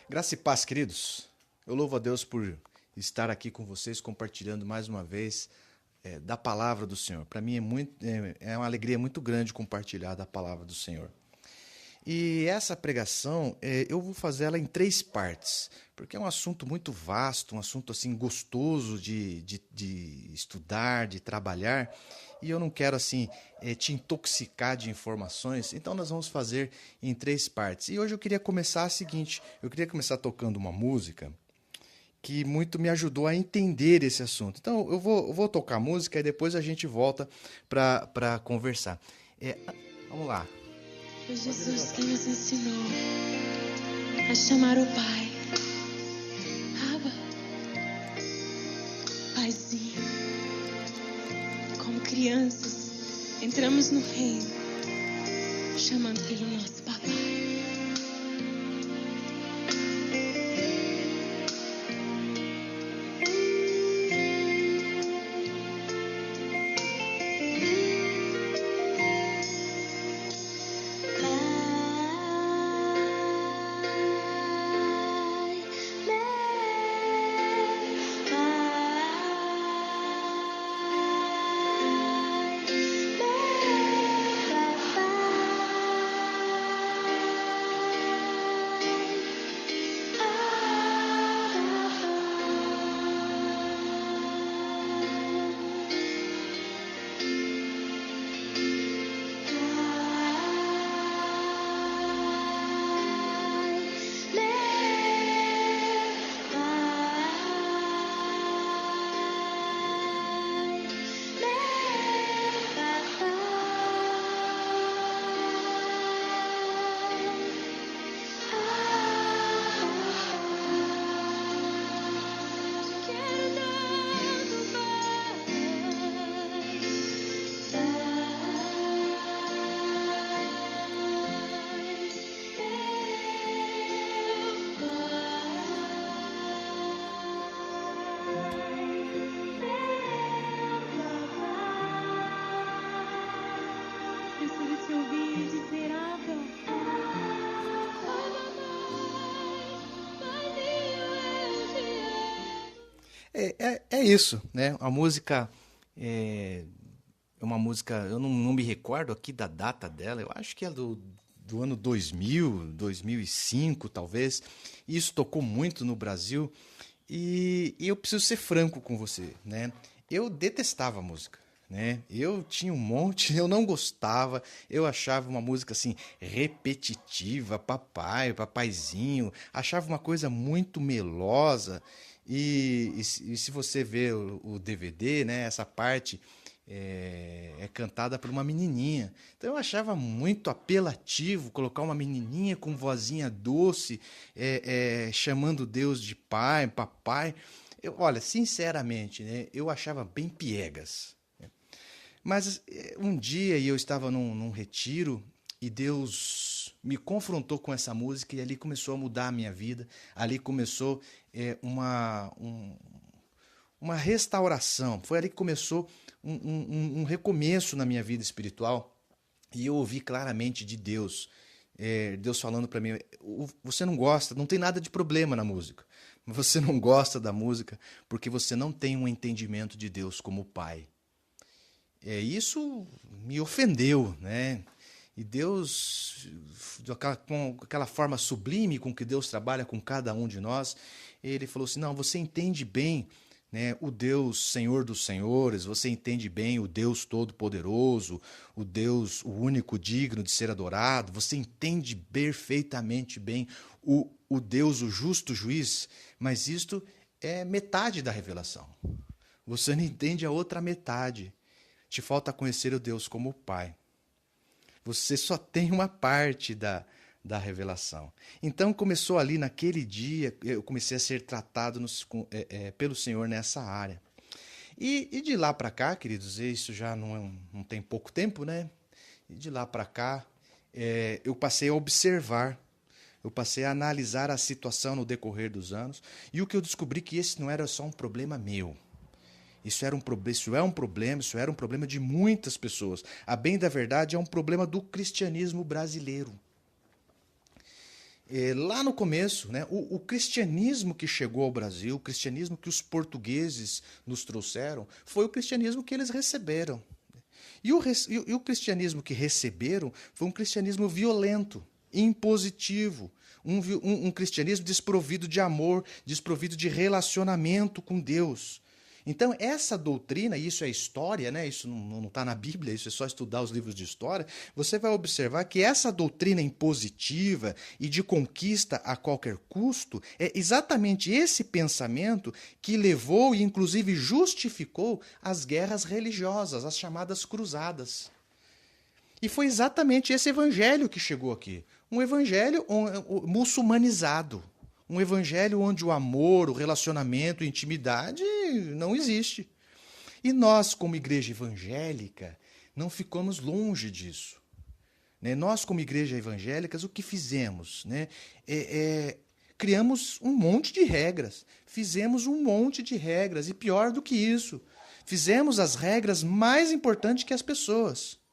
Graça e paz, queridos. Eu louvo a Deus por estar aqui com vocês, compartilhando mais uma vez da palavra do Senhor. Para mim é uma alegria muito grande compartilhar da palavra do Senhor. E essa pregação, eu vou fazer ela em três partes, porque é um assunto muito vasto, um assunto assim gostoso de estudar, de trabalhar, e eu não quero assim te intoxicar de informações, então nós vamos fazer em três partes. E hoje eu queria começar a seguinte, eu queria começar tocando uma música que muito me ajudou a entender esse assunto. Então eu vou tocar música e depois a gente volta para conversar. É, vamos lá. Foi Jesus quem nos ensinou a chamar o Pai. Abba, Paizinho. Como crianças, entramos no reino, chamando pelo nosso papai. É isso, né? A música é uma música, eu não me recordo aqui da data dela, eu acho que é do ano 2000, 2005, talvez. E isso tocou muito no Brasil. E eu preciso ser franco com você, né? Eu detestava a música, né? Eu tinha um monte, eu não gostava, eu achava uma música assim repetitiva, papaizinho, achava uma coisa muito melosa. E se você ver o DVD, né, essa parte é cantada por uma menininha. Então eu achava muito apelativo colocar uma menininha com vozinha doce, chamando Deus de pai, papai. Olha, sinceramente, né, eu achava bem piegas. Mas um dia eu estava num retiro e Deus me confrontou com essa música e ali começou a mudar a minha vida. Ali começou uma restauração. Foi ali que começou um recomeço na minha vida espiritual. E eu ouvi claramente de Deus, Deus falando para mim: você não gosta, não tem nada de problema na música. Você não gosta da música porque você não tem um entendimento de Deus como Pai. Isso me ofendeu, né? E Deus, com aquela forma sublime com que Deus trabalha com cada um de nós, ele falou assim: não, você entende bem, né, o Deus Senhor dos Senhores, você entende bem o Deus Todo-Poderoso, o Deus, o único digno de ser adorado, você entende perfeitamente bem o Deus, o justo juiz, mas isto é metade da revelação. Você não entende a outra metade. Te falta conhecer o Deus como Pai. Você só tem uma parte da revelação. Então começou ali naquele dia, eu comecei a ser tratado pelo Senhor nessa área. E de lá para cá, queridos, isso já não tem pouco tempo, né? E de lá para cá, eu passei a observar, eu passei a analisar a situação no decorrer dos anos, e o que eu descobri que esse não era só um problema meu. Isso era um problema, isso era um problema de muitas pessoas. A bem da verdade, é um problema do cristianismo brasileiro. Lá no começo, né, o cristianismo que chegou ao Brasil, o cristianismo que os portugueses nos trouxeram, foi o cristianismo que eles receberam. E o cristianismo que receberam foi um cristianismo violento, impositivo, um cristianismo desprovido de amor, desprovido de relacionamento com Deus. Então, essa doutrina, e isso é história, né? Isso não está na Bíblia, isso é só estudar os livros de história, você vai observar que essa doutrina impositiva e de conquista a qualquer custo é exatamente esse pensamento que levou e, inclusive, justificou as guerras religiosas, as chamadas cruzadas. E foi exatamente esse evangelho que chegou aqui. Um evangelho muçulmanizado. Um evangelho onde o amor, o relacionamento, a intimidade não existe. E nós, como igreja evangélica, não ficamos longe disso. Nós, como igreja evangélicas, o que fizemos? Criamos um monte de regras. Fizemos um monte de regras. E pior do que isso, fizemos as regras mais importantes que as pessoas.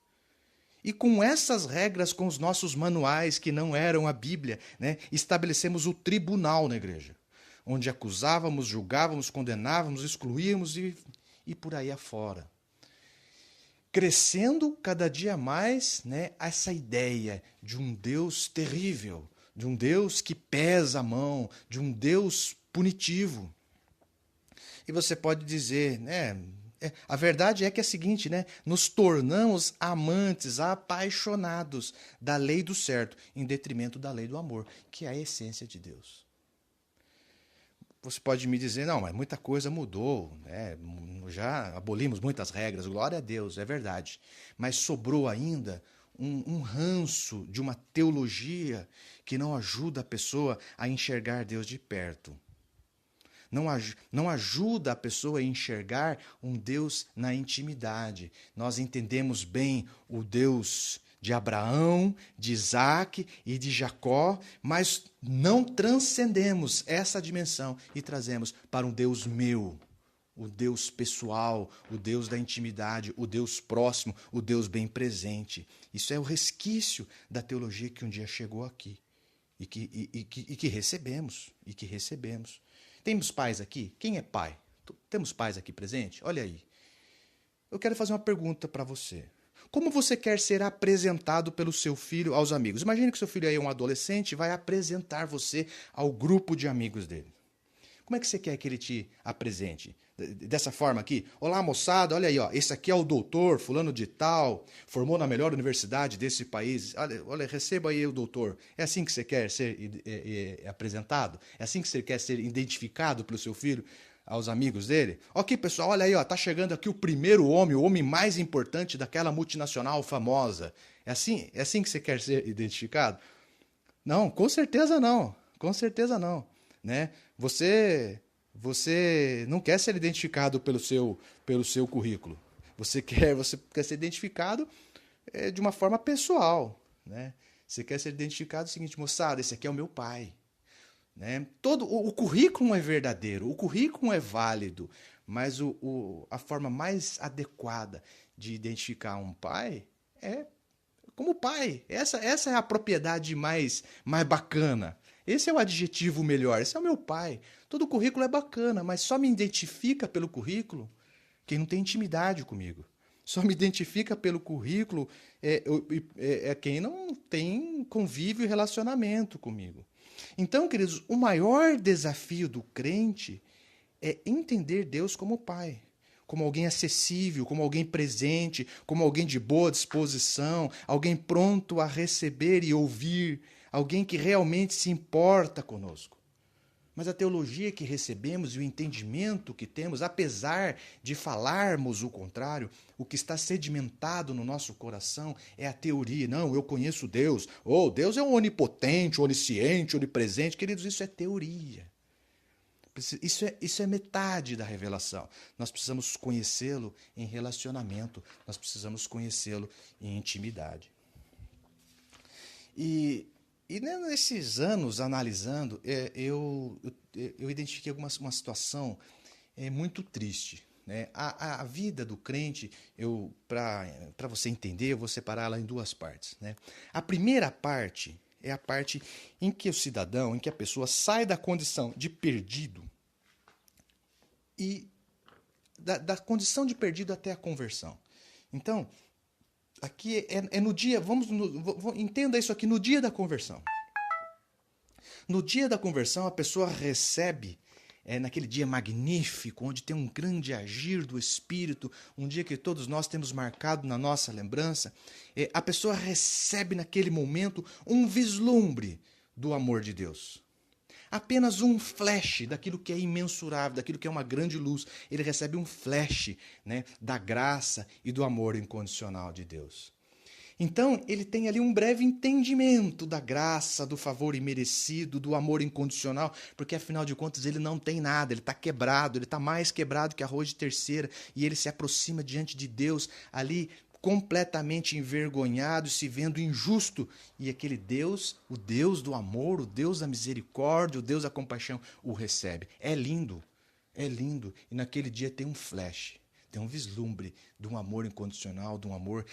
E com essas regras, com os nossos manuais, que não eram a Bíblia, estabelecemos o tribunal na igreja, onde acusávamos, julgávamos, condenávamos, excluíamos e por aí afora. Crescendo cada dia mais essa ideia de um Deus terrível, de um Deus que pesa a mão, de um Deus punitivo. E você pode dizer, a verdade é que é a seguinte, nos tornamos amantes, apaixonados da lei do certo, em detrimento da lei do amor, que é a essência de Deus. Você pode me dizer, não, mas muita coisa mudou, já abolimos muitas regras, glória a Deus, é verdade. Mas sobrou ainda um ranço de uma teologia que não ajuda a pessoa a enxergar Deus de perto. Não ajuda a pessoa a enxergar um Deus na intimidade. Nós entendemos bem o Deus de Abraão, de Isaac e de Jacó, mas não transcendemos essa dimensão e trazemos para um Deus meu, o Deus pessoal, o Deus da intimidade, o Deus próximo, o Deus bem presente. Isso é o resquício da teologia que um dia chegou aqui e que recebemos. Temos pais aqui? Quem é pai? Temos pais aqui presente? Olha aí. Eu quero fazer uma pergunta para você. Como você quer ser apresentado pelo seu filho aos amigos? Imagine que seu filho aí é um adolescente e vai apresentar você ao grupo de amigos dele. Como é que você quer que ele te apresente? Dessa forma aqui? Olá, moçada, olha aí, esse aqui é o doutor fulano de tal, formou na melhor universidade desse país. Olha, receba aí o doutor. É assim que você quer ser apresentado? É assim que você quer ser identificado pelo seu filho aos amigos dele? Ok, pessoal, olha aí, tá chegando aqui o primeiro homem, o homem mais importante daquela multinacional famosa. É assim que você quer ser identificado? Não, com certeza não. Com certeza não. Você não quer ser identificado pelo seu currículo. Você quer ser identificado de uma forma pessoal. Você quer ser identificado o seguinte, moçada, esse aqui é o meu pai. Todo o currículo é verdadeiro, o currículo é válido, mas a forma mais adequada de identificar um pai é como pai. Essa é a propriedade mais bacana. Esse é o adjetivo melhor. Esse é o meu pai. Todo currículo é bacana, mas só me identifica pelo currículo quem não tem intimidade comigo. Só me identifica pelo currículo quem não tem convívio e relacionamento comigo. Então, queridos, o maior desafio do crente é entender Deus como pai, como alguém acessível, como alguém presente, como alguém de boa disposição, alguém pronto a receber e ouvir, alguém que realmente se importa conosco. Mas a teologia que recebemos e o entendimento que temos, apesar de falarmos o contrário, o que está sedimentado no nosso coração é a teoria. Não, eu conheço Deus. Deus é um onipotente, onisciente, onipresente. Queridos, isso é teoria. Isso é metade da revelação. Nós precisamos conhecê-lo em relacionamento. Nós precisamos conhecê-lo em intimidade. E nesses anos analisando, eu identifiquei uma situação muito triste. A vida do crente, para você entender, eu vou separá-la em duas partes. A primeira parte é a parte em que o cidadão, em que a pessoa sai da condição de perdido e da condição de perdido até a conversão. Então, aqui é no dia, entenda isso aqui, no dia da conversão. No dia da conversão, a pessoa recebe, naquele dia magnífico, onde tem um grande agir do Espírito, um dia que todos nós temos marcado na nossa lembrança, a pessoa recebe naquele momento um vislumbre do amor de Deus. Apenas um flash daquilo que é imensurável, daquilo que é uma grande luz. Ele recebe um flash, né, da graça e do amor incondicional de Deus. Então, ele tem ali um breve entendimento da graça, do favor imerecido, do amor incondicional, porque afinal de contas ele não tem nada, ele está quebrado, ele está mais quebrado que arroz de terceira, e ele se aproxima diante de Deus ali completamente envergonhado, se vendo injusto, e aquele Deus, o Deus do amor, o Deus da misericórdia, o Deus da compaixão, o recebe. É lindo, e naquele dia tem um flash, tem um vislumbre de um amor incondicional, de um amor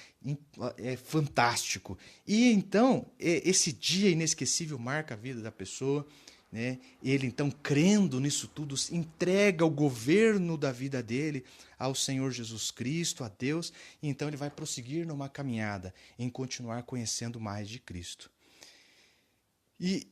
fantástico. E então, esse dia inesquecível marca a vida da pessoa, né? Ele então, crendo nisso tudo, entrega o governo da vida dele ao Senhor Jesus Cristo, a Deus, e então ele vai prosseguir numa caminhada em continuar conhecendo mais de Cristo. E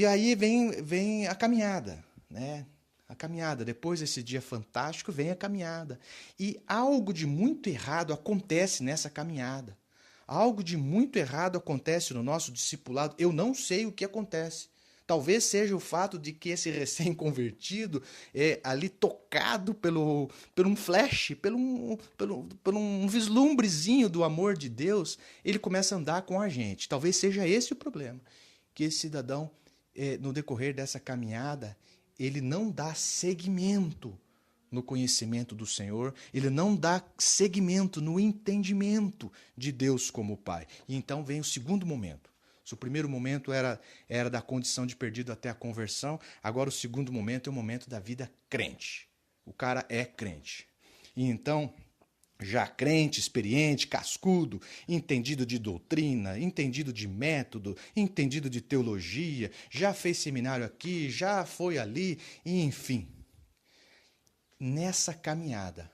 aí vem a caminhada, né? A caminhada, depois desse dia fantástico, vem a caminhada. E algo de muito errado acontece nessa caminhada. Algo de muito errado acontece no nosso discipulado. Eu não sei o que acontece. Talvez seja o fato de que esse recém-convertido é ali tocado por um flash, por um vislumbrezinho do amor de Deus, ele começa a andar com a gente. Talvez seja esse o problema, que esse cidadão, no decorrer dessa caminhada, ele não dá seguimento no conhecimento do Senhor, ele não dá seguimento no entendimento de Deus como Pai. E então vem o segundo momento. Se o primeiro momento era da condição de perdido até a conversão, agora o segundo momento é o momento da vida crente. O cara é crente. E então, já crente, experiente, cascudo, entendido de doutrina, entendido de método, entendido de teologia, já fez seminário aqui, já foi ali, e enfim. Nessa caminhada,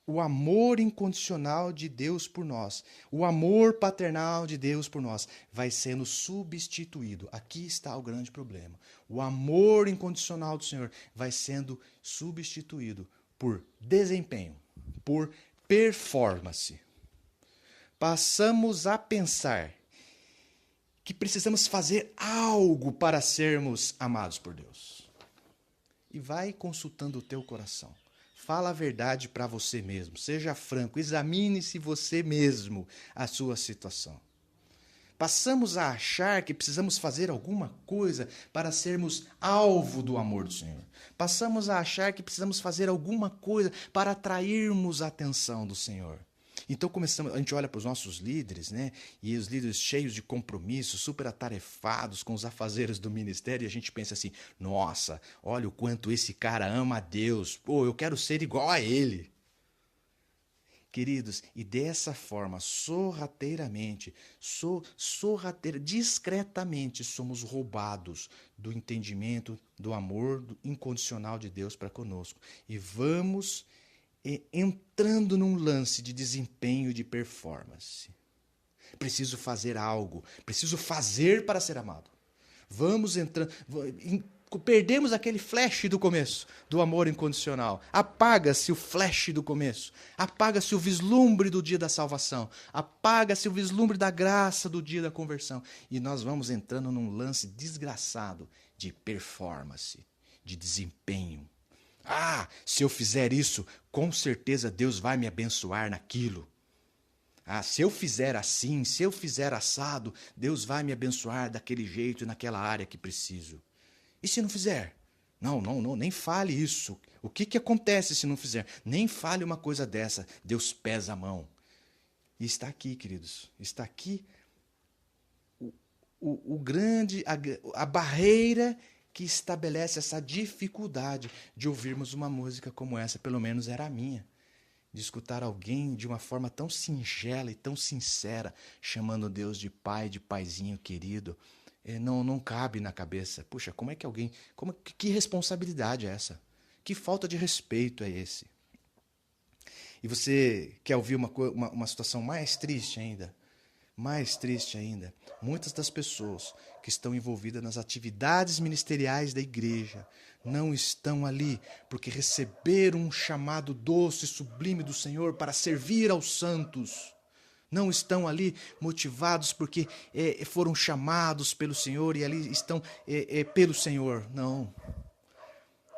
o amor incondicional de Deus por nós, o amor paternal de Deus por nós, vai sendo substituído. Aqui está o grande problema. O amor incondicional do Senhor vai sendo substituído por desempenho, por performance. Passamos a pensar que precisamos fazer algo para sermos amados por Deus. E vai consultando o teu coração. Fala a verdade para você mesmo. Seja franco. Examine-se você mesmo a sua situação. Passamos a achar que precisamos fazer alguma coisa para sermos alvo do amor do Senhor. Passamos a achar que precisamos fazer alguma coisa para atrairmos a atenção do Senhor. Então a gente olha para os nossos líderes, né? E os líderes cheios de compromisso, super atarefados com os afazeres do ministério, e a gente pensa assim, nossa, olha o quanto esse cara ama a Deus, pô, eu quero ser igual a ele. Queridos, e dessa forma, discretamente somos roubados do entendimento, do amor incondicional de Deus para conosco. E vamos entrando num lance de desempenho e de performance. Preciso fazer algo, preciso fazer para ser amado. Vamos entrando, perdemos aquele flash do começo, do amor incondicional. Apaga-se o flash do começo, apaga-se o vislumbre do dia da salvação, apaga-se o vislumbre da graça do dia da conversão. E nós vamos entrando num lance desgraçado de performance, de desempenho. Ah, se eu fizer isso, com certeza Deus vai me abençoar naquilo. Ah, se eu fizer assim, se eu fizer assado, Deus vai me abençoar daquele jeito e naquela área que preciso. E se não fizer? Não, nem fale isso. O que acontece se não fizer? Nem fale uma coisa dessa. Deus pesa a mão. E está aqui, queridos, está aqui a barreira que estabelece essa dificuldade de ouvirmos uma música como essa, pelo menos era a minha. de escutar alguém de uma forma tão singela e tão sincera, chamando Deus de pai, de paizinho querido, não cabe na cabeça. Puxa, como é que alguém... que responsabilidade é essa? Que falta de respeito é esse? E você quer ouvir uma situação mais triste ainda? Mais triste ainda, muitas das pessoas que estão envolvidas nas atividades ministeriais da igreja não estão ali porque receberam um chamado doce e sublime do Senhor para servir aos santos. Não estão ali motivados porque foram chamados pelo Senhor e ali estão pelo Senhor. Não.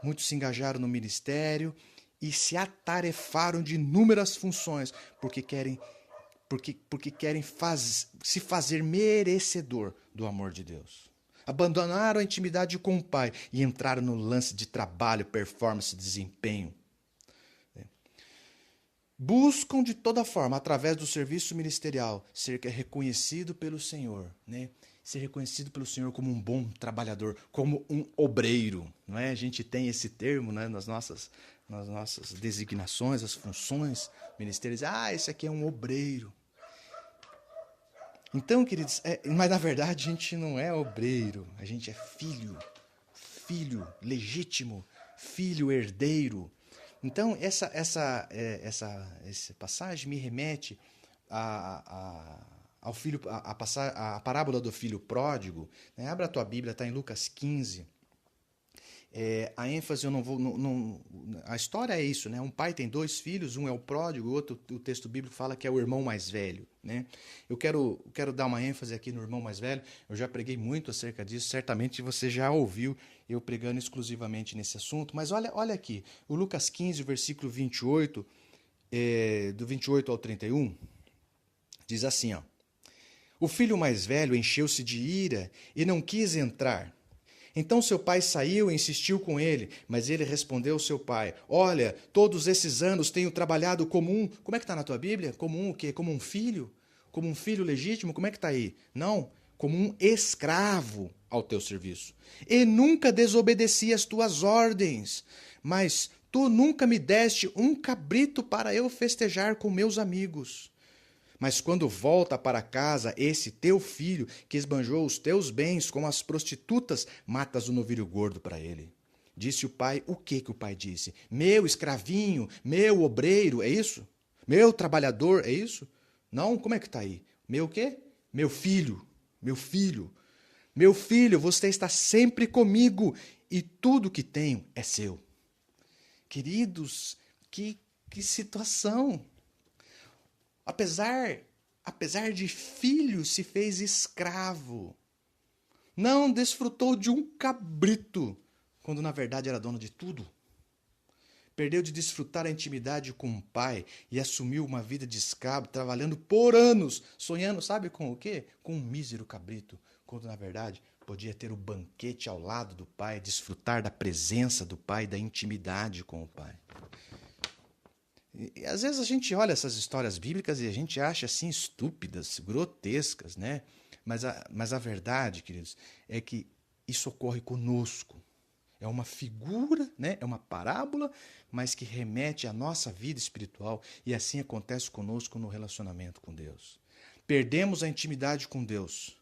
Muitos se engajaram no ministério e se atarefaram de inúmeras funções porque querem se fazer merecedor do amor de Deus. Abandonaram a intimidade com o Pai e entraram no lance de trabalho, performance, desempenho. Buscam de toda forma, através do serviço ministerial, ser reconhecido pelo Senhor, né? Ser reconhecido pelo Senhor como um bom trabalhador, como um obreiro. Não é? A gente tem esse termo, né, nas nossas designações, as funções ministeriais. Esse aqui é um obreiro. Então, queridos, mas na verdade a gente não é obreiro, a gente é filho legítimo, filho herdeiro. Então, essa passagem me remete ao filho, a parábola do filho pródigo. Né? Abra a tua Bíblia, está em Lucas 15. A ênfase eu não vou... a história é isso, né? Um pai tem 2 filhos, um é o pródigo, o outro, o texto bíblico fala que é o irmão mais velho, né? Eu quero dar uma ênfase aqui no irmão mais velho. Eu já preguei muito acerca disso, certamente você já ouviu eu pregando exclusivamente nesse assunto, mas olha aqui, o Lucas 15, versículo 28, do 28 ao 31, diz assim, ó: O filho mais velho encheu-se de ira e não quis entrar. Então seu pai saiu e insistiu com ele, mas ele respondeu ao seu pai: Olha, todos esses anos tenho trabalhado como um... Como é que está na tua Bíblia? Como um o quê? Como um filho? Como um filho legítimo? Como é que está aí? Não, como um escravo ao teu serviço. E nunca desobedeci às tuas ordens, mas tu nunca me deste um cabrito para eu festejar com meus amigos. Mas quando volta para casa esse teu filho, que esbanjou os teus bens com as prostitutas, matas o novilho gordo para ele. Disse o pai, o que o pai disse? Meu escravinho, meu obreiro, é isso? Meu trabalhador, é isso? Não, como é que está aí? Meu quê? Meu filho, meu filho. Meu filho, você está sempre comigo e tudo que tenho é seu. Queridos, que situação! Apesar de filho, se fez escravo. Não desfrutou de um cabrito, quando na verdade era dono de tudo. Perdeu de desfrutar a intimidade com o pai e assumiu uma vida de escravo, trabalhando por anos, sonhando, sabe com o quê? Com um mísero cabrito, quando na verdade podia ter o banquete ao lado do pai, desfrutar da presença do pai, da intimidade com o pai. E às vezes a gente olha essas histórias bíblicas e a gente acha assim estúpidas, grotescas, né? Mas a verdade, queridos, é que isso ocorre conosco. É uma figura, né? É uma parábola, mas que remete à nossa vida espiritual e assim acontece conosco no relacionamento com Deus. Perdemos a intimidade com Deus.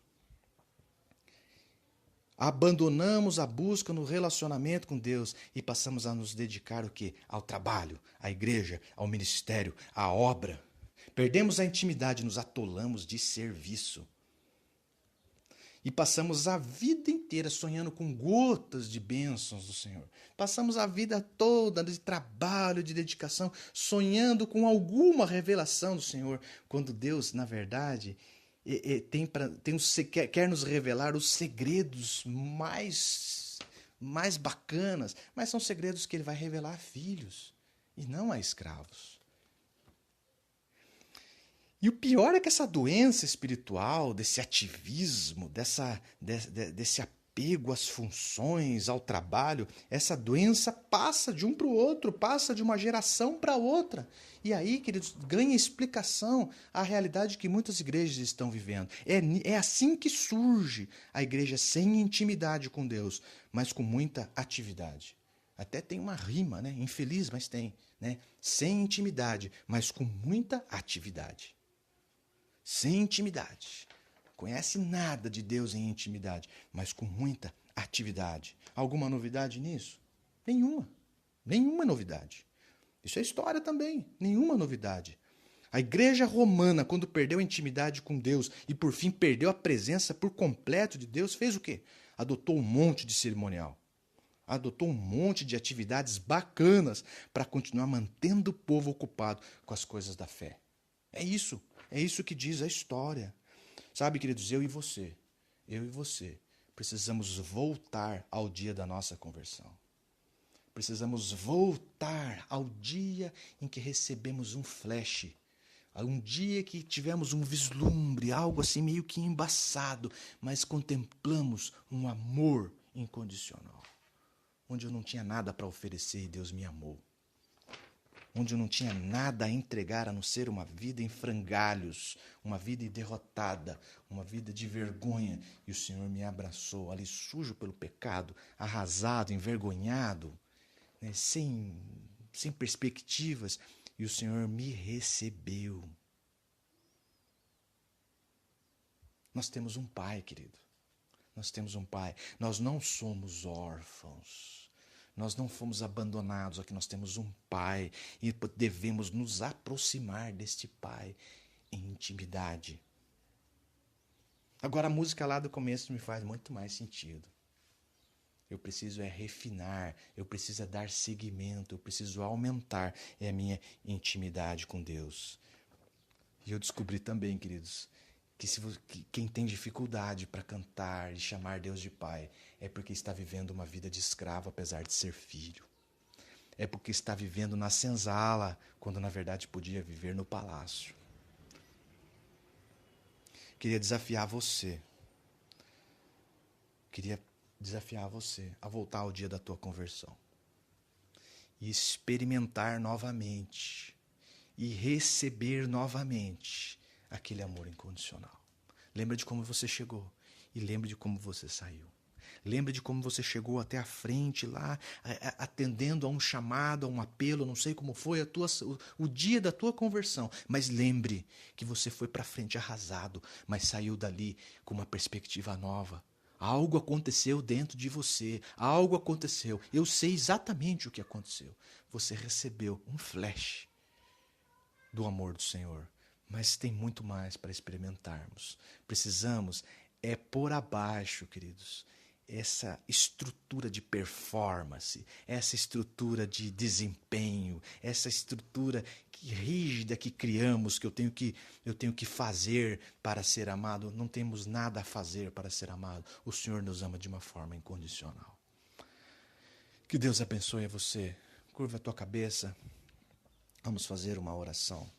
Abandonamos a busca no relacionamento com Deus e passamos a nos dedicar o quê? Ao trabalho, à igreja, ao ministério, à obra. Perdemos a intimidade, nos atolamos de serviço. E passamos a vida inteira sonhando com gotas de bênçãos do Senhor. Passamos a vida toda de trabalho, de dedicação, sonhando com alguma revelação do Senhor, quando Deus, na verdade, quer nos revelar os segredos mais bacanas, mas são segredos que Ele vai revelar a filhos e não a escravos. E o pior é que essa doença espiritual, desse ativismo, desse apego às funções, ao trabalho, essa doença passa de um para o outro, passa de uma geração para outra. E aí, queridos, ganha explicação a realidade que muitas igrejas estão vivendo. É assim que surge a igreja sem intimidade com Deus, mas com muita atividade. Até tem uma rima, né? Infeliz, mas tem. né? Sem intimidade, mas com muita atividade. Sem intimidade. Conhece nada de Deus em intimidade, mas com muita atividade. Alguma novidade nisso? Nenhuma. Nenhuma novidade. Isso é história também. Nenhuma novidade. A igreja romana, quando perdeu a intimidade com Deus e por fim perdeu a presença por completo de Deus, fez o quê? Adotou um monte de cerimonial. Adotou um monte de atividades bacanas para continuar mantendo o povo ocupado com as coisas da fé. É isso que diz a história. Sabe, queridos, eu e você, precisamos voltar ao dia da nossa conversão. Precisamos voltar ao dia em que recebemos um flash, a um dia que tivemos um vislumbre, algo assim meio que embaçado, mas contemplamos um amor incondicional. Onde eu não tinha nada para oferecer e Deus me amou. Onde eu não tinha nada a entregar a não ser uma vida em frangalhos, uma vida derrotada, uma vida de vergonha. E o Senhor me abraçou, ali sujo pelo pecado, arrasado, envergonhado, né, sem perspectivas. E o Senhor me recebeu. Nós temos um Pai, querido. Nós temos um Pai. Nós não somos órfãos. Nós não fomos abandonados. Aqui nós temos um Pai. E devemos nos aproximar deste Pai em intimidade. Agora a música lá do começo me faz muito mais sentido. Eu preciso refinar, eu preciso dar seguimento, eu preciso aumentar a minha intimidade com Deus. E eu descobri também, queridos, que quem tem dificuldade para cantar e chamar Deus de Pai é porque está vivendo uma vida de escravo, apesar de ser filho. É porque está vivendo na senzala, quando na verdade podia viver no palácio. Queria desafiar você a voltar ao dia da tua conversão e experimentar novamente e receber novamente aquele amor incondicional. Lembra de como você chegou e lembra de como você saiu. Lembra de como você chegou até a frente lá, atendendo a um chamado, a um apelo, não sei como foi o dia da tua conversão, mas lembre que você foi para frente arrasado, mas saiu dali com uma perspectiva nova. Algo aconteceu dentro de você, algo aconteceu. Eu sei exatamente o que aconteceu. Você recebeu um flash do amor do Senhor, mas tem muito mais para experimentarmos. Precisamos pôr abaixo, queridos, essa estrutura de performance, essa estrutura de desempenho, essa estrutura rígida que criamos, que eu tenho que fazer para ser amado. Não temos nada a fazer para ser amado. O Senhor nos ama de uma forma incondicional. Que Deus abençoe a você. Curva a tua cabeça. Vamos fazer uma oração.